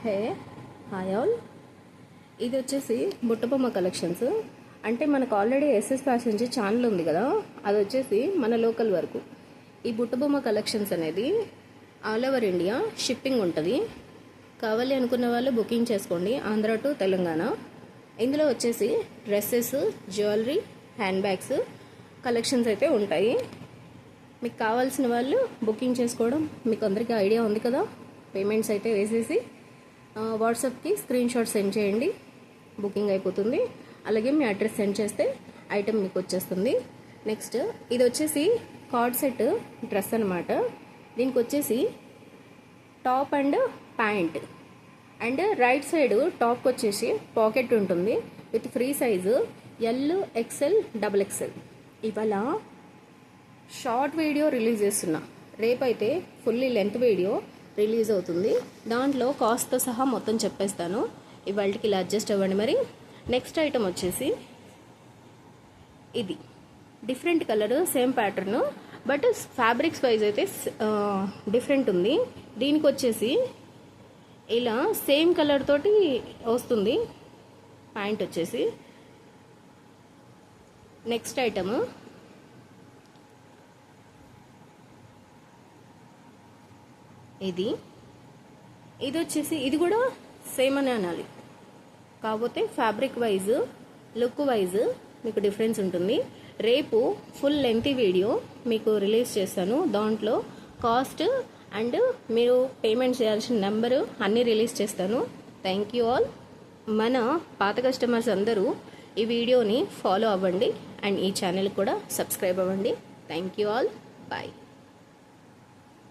Hey hi all, ఇది వచ్చేసి బుట్టబొమ్మ collections. అంటే మనకు ఆల్రెడీ ఎస్ఎస్ ఫ్యాషన్స్ ఛానల్ ఉంది కదా, అది వచ్చేసి మన లోకల్ వరకు. ఈ బుట్టబొమ్మ కలెక్షన్స్ అనేది ఆల్ ఓవర్ ఇండియా షిప్పింగ్ ఉంటుంది. కావాలి అనుకున్న వాళ్ళు బుకింగ్ చేసుకోండి, ఆంధ్ర టు తెలంగాణ. ఇందులో వచ్చేసి dresses, jewellery, hand bags collections అయితే ఉంటాయి. మీకు కావాల్సిన వాళ్ళు బుకింగ్ చేసుకోవడం, మీకు అందరికీ ఐడియా ఉంది కదా. పేమెంట్స్ అయితే వేసేసి వాట్సాప్కి స్క్రీన్ షాట్ సెండ్ చేయండి, బుకింగ్ అయిపోతుంది. అలాగే మీ అడ్రస్ సెండ్ చేస్తే ఐటెం మీకు వచ్చేస్తుంది. నెక్స్ట్ ఇది వచ్చేసి కార్డ్ సెట్ డ్రెస్ అనమాట. దీనికి వచ్చేసి top and pant and right side టాప్కి వచ్చేసి పాకెట్ ఉంటుంది with free size L, XL, double XL. ఇవాళ షార్ట్ వీడియో రిలీజ్ చేస్తున్నా, రేపైతే ఫుల్లీ లెంత్ వీడియో రిలీజ్ అవుతుంది. దాంట్లో కాస్ట్తో సహా మొత్తం చెప్పేస్తాను. ఇవాళకి ఇలా అడ్జస్ట్ అవ్వండి. మరి నెక్స్ట్ ఐటమ్ వచ్చేసి ఇది different colour, same pattern, but fabrics wise అయితే డిఫరెంట్ ఉంది. దీనికి వచ్చేసి ఇలా సేమ్ కలర్ తోటి వస్తుంది ప్యాంట్ వచ్చేసి. నెక్స్ట్ ఐటమ్ ఇది వచ్చేసి ఇది కూడా సేమ్ అని అనాలి, కాకపోతే ఫ్యాబ్రిక్ వైజ్, లుక్ వైజ్ మీకు డిఫరెన్స్ ఉంటుంది. రేపు ఫుల్ లెంత్ వీడియో మీకు రిలీజ్ చేస్తాను. దాంట్లో కాస్ట్ అండ్ మీరు పేమెంట్ చేయాల్సిన నెంబరు అన్నీ రిలీజ్ చేస్తాను. Thank you all. మన పాత కస్టమర్స్ అందరూ ఈ వీడియోని ఫాలో అవ్వండి అండ్ ఈ ఛానల్ కూడా సబ్స్క్రైబ్ అవ్వండి. Thank you all. బాయ్.